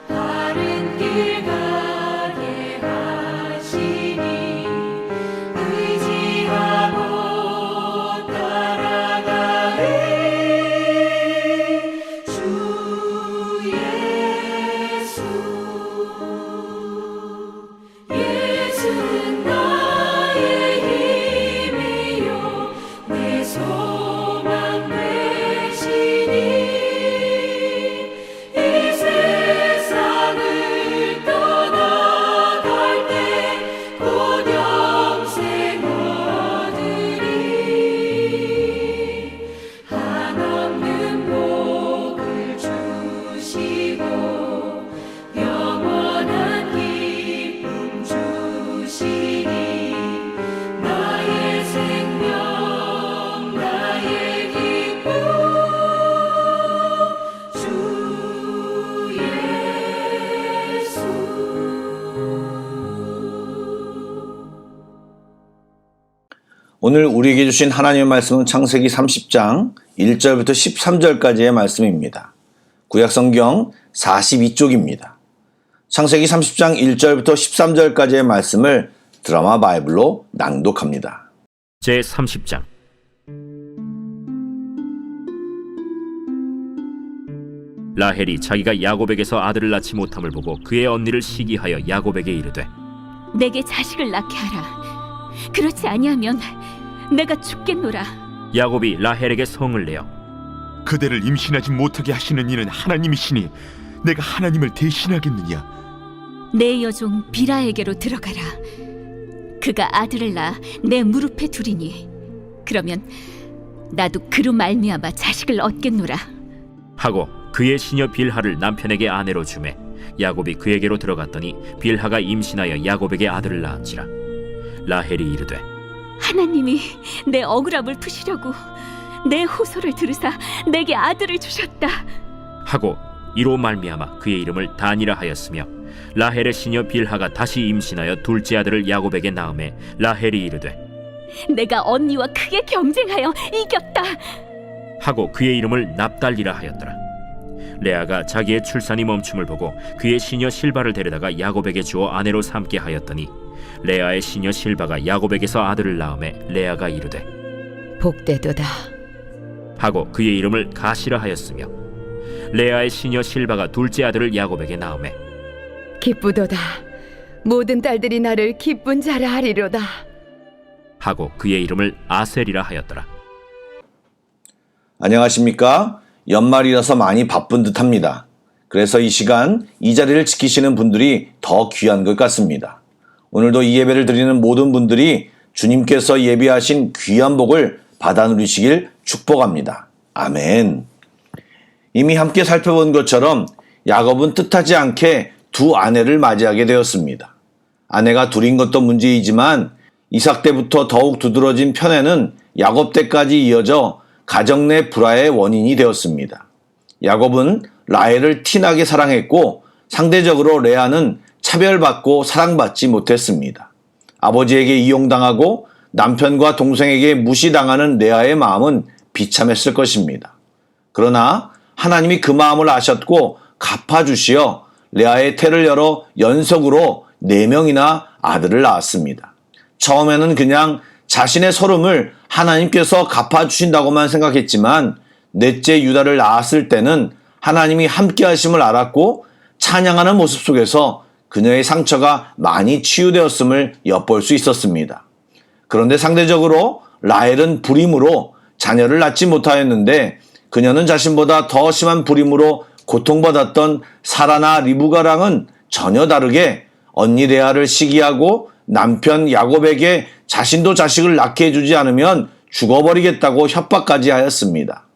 바른 길 가게 하시니 의지하고 따라가리. 주 예수는 나의 힘이요 내 소망 되시니 이 세상을 떠나갈 때 곧 영생 얻으리. 한없는 복을 주시고 영원한 기쁨 주시니 나의 생명 나의 기쁨 주 예수. 오늘 우리에게 주신 하나님의 말씀은 창세기 30장 1절부터 13절까지의 말씀입니다. 구약성경 42쪽입니다. 창세기 30장 1절부터 13절까지의 말씀을 드라마 바이블로 낭독합니다. 제30장. 라헬이 자기가 야곱에게서 아들을 낳지 못함을 보고 그의 언니를 시기하여 야곱에게 이르되 내게 자식을 낳게 하라. 그렇지 아니하면 내가 죽겠노라. 야곱이 라헬에게 성을 내어 그대를 임신하지 못하게 하시는 이는 하나님이시니 내가 하나님을 대신하겠느냐? 내 여종 비라에게로 들어가라. 그가 아들을 낳아 내 무릎에 두리니 그러면 나도 그로 말미암아 자식을 얻겠노라. 하고 그의 시녀 빌하를 남편에게 아내로 주매 야곱이 그에게로 들어갔더니 빌하가 임신하여 야곱에게 아들을 낳은지라. 라헬이 이르되 하나님이 내 억울함을 푸시려고 내 호소를 들으사 내게 아들을 주셨다. 하고 이로 말미암아 그의 이름을 단이라 하였으며 라헬의 시녀 빌하가 다시 임신하여 둘째 아들을 야곱에게 낳음에 라헬이 이르되 내가 언니와 크게 경쟁하여 이겼다. 하고 그의 이름을 납달리라 하였더라. 레아가 자기의 출산이 멈춤을 보고 그의 시녀 실바를 데려다가 야곱에게 주어 아내로 삼게 하였더니 레아의 시녀 실바가 야곱에게서 아들을 낳음에 레아가 이르되 복되도다. 하고 그의 이름을 가시라 하였으며 레아의 시녀 실바가 둘째 아들을 야곱에게 낳음에 기쁘도다. 모든 딸들이 나를 기쁜 자라 하리로다. 하고 그의 이름을 아셀이라 하였더라. 안녕하십니까? 연말이라서 많이 바쁜 듯합니다. 그래서 이 시간 이 자리를 지키시는 분들이 더 귀한 것 같습니다. 오늘도 이 예배를 드리는 모든 분들이 주님께서 예비하신 귀한 복을 받아 누리시길 축복합니다. 아멘. 이미 함께 살펴본 것처럼 야곱은 뜻하지 않게 두 아내를 맞이하게 되었습니다. 아내가 둘인 것도 문제이지만 이삭 때부터 더욱 두드러진 편애는 야곱 때까지 이어져 가정 내 불화의 원인이 되었습니다. 야곱은 라헬을 티나게 사랑했고 상대적으로 레아는 차별받고 사랑받지 못했습니다. 아버지에게 이용당하고 남편과 동생에게 무시당하는 레아의 마음은 비참했을 것입니다. 그러나 하나님이 그 마음을 아셨고 갚아주시어 레아의 태를 열어 연속으로 4명이나 아들을 낳았습니다. 처음에는 그냥 자신의 소름을 하나님께서 갚아주신다고만 생각했지만 넷째 유다를 낳았을 때는 하나님이 함께 하심을 알았고 찬양하는 모습 속에서 그녀의 상처가 많이 치유되었음을 엿볼 수 있었습니다. 그런데 상대적으로 라헬은 불임으로 자녀를 낳지 못하였는데 그녀는 자신보다 더 심한 불임으로 고통받았던 사라나 리브가랑은 전혀 다르게 언니 레아를 시기하고 남편 야곱에게 자신도 자식을 낳게 해주지 않으면 죽어버리겠다고 협박까지 하였습니다.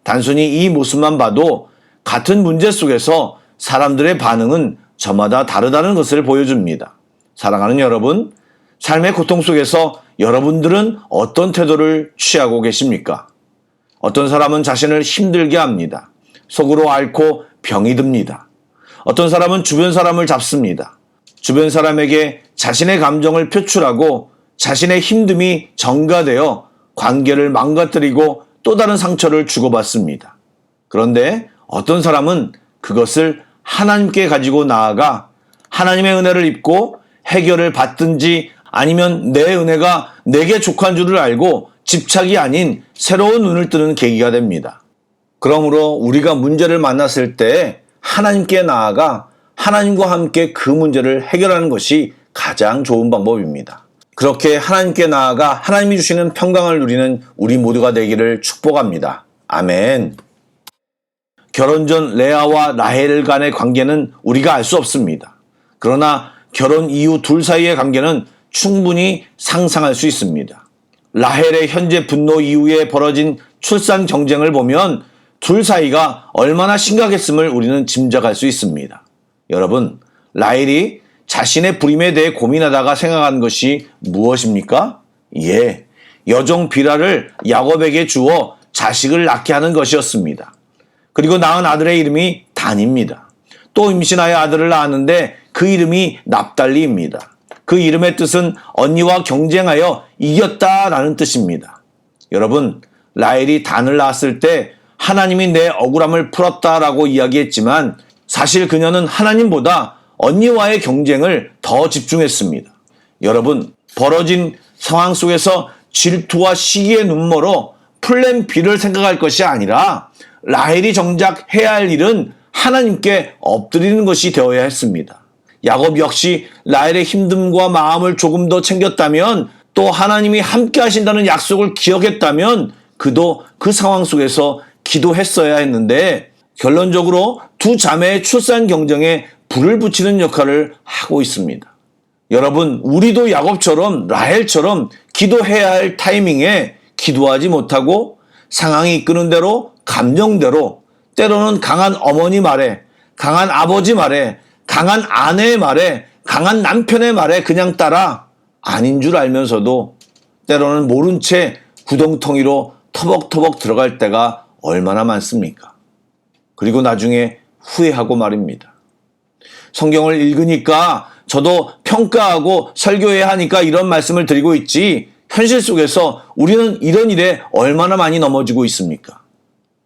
단순히 이 모습만 봐도 같은 문제 속에서 사람들의 반응은 저마다 다르다는 것을 보여줍니다. 사랑하는 여러분, 삶의 고통 속에서 여러분들은 어떤 태도를 취하고 계십니까? 어떤 사람은 자신을 힘들게 합니다. 속으로 앓고 병이 듭니다. 어떤 사람은 주변 사람을 잡습니다. 주변 사람에게 자신의 감정을 표출하고 자신의 힘듦이 전가되어 관계를 망가뜨리고 또 다른 상처를 주고받습니다. 그런데 어떤 사람은 그것을 하나님께 가지고 나아가 하나님의 은혜를 입고 해결을 받든지 아니면 내 은혜가 내게 족한 줄을 알고 집착이 아닌 새로운 눈을 뜨는 계기가 됩니다. 그러므로 우리가 문제를 만났을 때 하나님께 나아가 하나님과 함께 그 문제를 해결하는 것이 가장 좋은 방법입니다. 그렇게 하나님께 나아가 하나님이 주시는 평강을 누리는 우리 모두가 되기를 축복합니다. 아멘. 결혼 전 레아와 라헬 간의 관계는 우리가 알 수 없습니다. 그러나 결혼 이후 둘 사이의 관계는 충분히 상상할 수 있습니다. 라헬의 현재 분노 이후에 벌어진 출산 경쟁을 보면 둘 사이가 얼마나 심각했음을 우리는 짐작할 수 있습니다. 여러분, 라헬이 자신의 부림에 대해 고민하다가 생각한 것이 무엇입니까? 예, 여종 비라를 야곱에게 주어 자식을 낳게 하는 것이었습니다. 그리고 낳은 아들의 이름이 단입니다. 또 임신하여 아들을 낳았는데 그 이름이 납달리입니다. 그 이름의 뜻은 언니와 경쟁하여 이겼다라는 뜻입니다. 여러분, 라헬이 단을 낳았을 때 하나님이 내 억울함을 풀었다라고 이야기했지만 사실 그녀는 하나님보다 언니와의 경쟁을 더 집중했습니다. 여러분, 벌어진 상황 속에서 질투와 시기의 눈머로 플랜 B를 생각할 것이 아니라 라헬이 정작 해야 할 일은 하나님께 엎드리는 것이 되어야 했습니다. 야곱 역시 라헬의 힘듦과 마음을 조금 더 챙겼다면 또 하나님이 함께 하신다는 약속을 기억했다면 그도 그 상황 속에서 기도했어야 했는데 결론적으로 두 자매의 출산 경쟁에 불을 붙이는 역할을 하고 있습니다. 여러분, 우리도 야곱처럼 라헬처럼 기도해야 할 타이밍에 기도하지 못하고 상황이 이끄는 대로 감정대로 때로는 강한 어머니 말에 강한 아버지 말에 강한 아내의 말에 강한 남편의 말에 그냥 따라 아닌 줄 알면서도 때로는 모른 채 구덩텅이로 터벅터벅 들어갈 때가 얼마나 많습니까? 그리고 나중에 후회하고 말입니다. 성경을 읽으니까 저도 평가하고 설교해야 하니까 이런 말씀을 드리고 있지 현실 속에서 우리는 이런 일에 얼마나 많이 넘어지고 있습니까?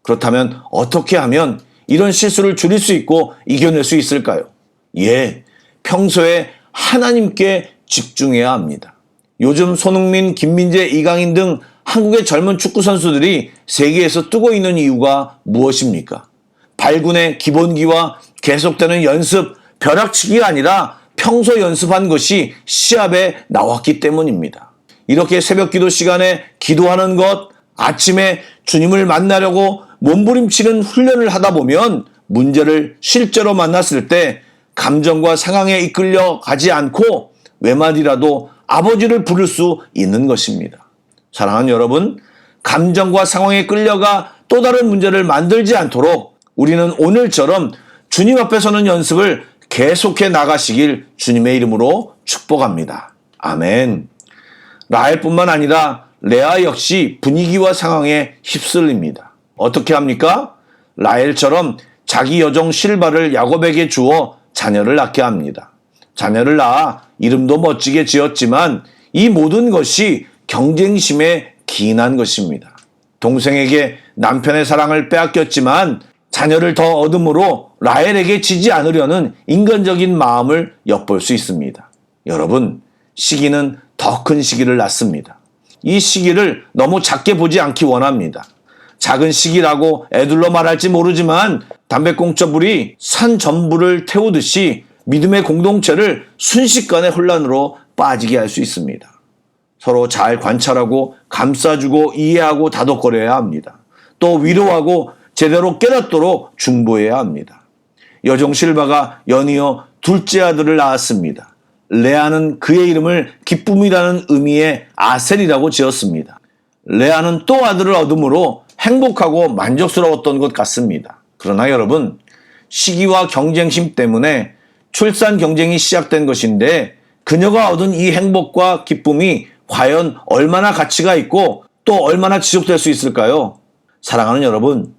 그렇다면 어떻게 하면 이런 실수를 줄일 수 있고 이겨낼 수 있을까요? 예, 평소에 하나님께 집중해야 합니다. 요즘 손흥민, 김민재, 이강인 등 한국의 젊은 축구 선수들이 세계에서 뜨고 있는 이유가 무엇입니까? 발군의 기본기와 계속되는 연습, 벼락치기가 아니라 평소 연습한 것이 시합에 나왔기 때문입니다. 이렇게 새벽 기도 시간에 기도하는 것, 아침에 주님을 만나려고 몸부림치는 훈련을 하다 보면 문제를 실제로 만났을 때 감정과 상황에 이끌려 가지 않고 외마디라도 아버지를 부를 수 있는 것입니다. 사랑하는 여러분, 감정과 상황에 끌려가 또 다른 문제를 만들지 않도록 우리는 오늘처럼 주님 앞에 서는 연습을 계속해 나가시길 주님의 이름으로 축복합니다. 아멘. 라헬뿐만 아니라 레아 역시 분위기와 상황에 휩쓸립니다. 어떻게 합니까? 라헬처럼 자기 여종 실바를 야곱에게 주어 자녀를 낳게 합니다. 자녀를 낳아 이름도 멋지게 지었지만 이 모든 것이 경쟁심에 기인한 것입니다. 동생에게 남편의 사랑을 빼앗겼지만 자녀를 더 얻음으로 라헬에게 지지 않으려는 인간적인 마음을 엿볼 수 있습니다. 여러분, 시기는 더 큰 시기를 낳습니다. 이 시기를 너무 작게 보지 않기 원합니다. 작은 시기라고 애들로 말할지 모르지만 담배꽁초불이 산 전부를 태우듯이 믿음의 공동체를 순식간에 혼란으로 빠지게 할 수 있습니다. 서로 잘 관찰하고 감싸주고 이해하고 다독거려야 합니다. 또 위로하고 제대로 깨닫도록 중보해야 합니다. 여종 실바가 연이어 둘째 아들을 낳았습니다. 레아는 그의 이름을 기쁨이라는 의미의 아셀이라고 지었습니다. 레아는 또 아들을 얻음으로 행복하고 만족스러웠던 것 같습니다. 그러나 여러분, 시기와 경쟁심 때문에 출산 경쟁이 시작된 것인데 그녀가 얻은 이 행복과 기쁨이 과연 얼마나 가치가 있고 또 얼마나 지속될 수 있을까요? 사랑하는 여러분,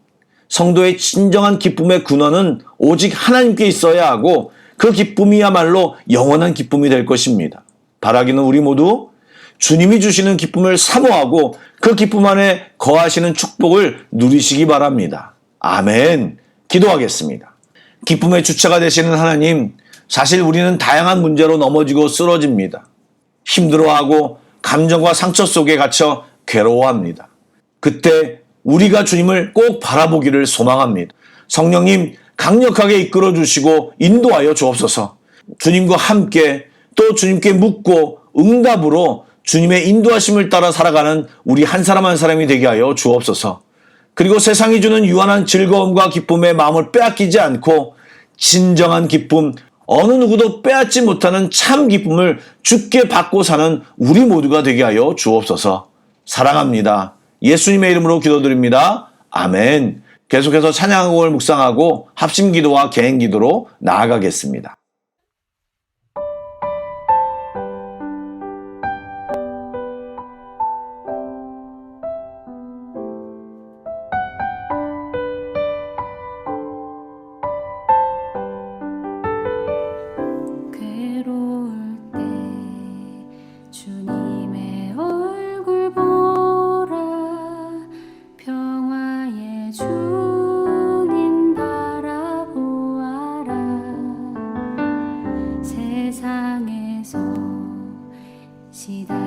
성도의 진정한 기쁨의 근원은 오직 하나님께 있어야 하고 그 기쁨이야말로 영원한 기쁨이 될 것입니다. 바라기는 우리 모두 주님이 주시는 기쁨을 사모하고 그 기쁨 안에 거하시는 축복을 누리시기 바랍니다. 아멘. 기도하겠습니다. 기쁨의 주체가 되시는 하나님, 사실 우리는 다양한 문제로 넘어지고 쓰러집니다. 힘들어하고 감정과 상처 속에 갇혀 괴로워합니다. 그때 우리가 주님을 꼭 바라보기를 소망합니다. 성령님 강력하게 이끌어 주시고 인도하여 주옵소서. 주님과 함께 또 주님께 묻고 응답으로 주님의 인도하심을 따라 살아가는 우리 한 사람 한 사람이 되게 하여 주옵소서. 그리고 세상이 주는 유한한 즐거움과 기쁨의 마음을 빼앗기지 않고 진정한 기쁨, 어느 누구도 빼앗지 못하는 참 기쁨을 주께 받고 사는 우리 모두가 되게 하여 주옵소서. 사랑합니다. 예수님의 이름으로 기도드립니다. 아멘. 계속해서 찬양곡을 묵상하고 합심기도와 개인기도로 나아가겠습니다. 괴로울 때 주님의 얼굴 보라 평화의 주님 바라보아라 세상에서 시다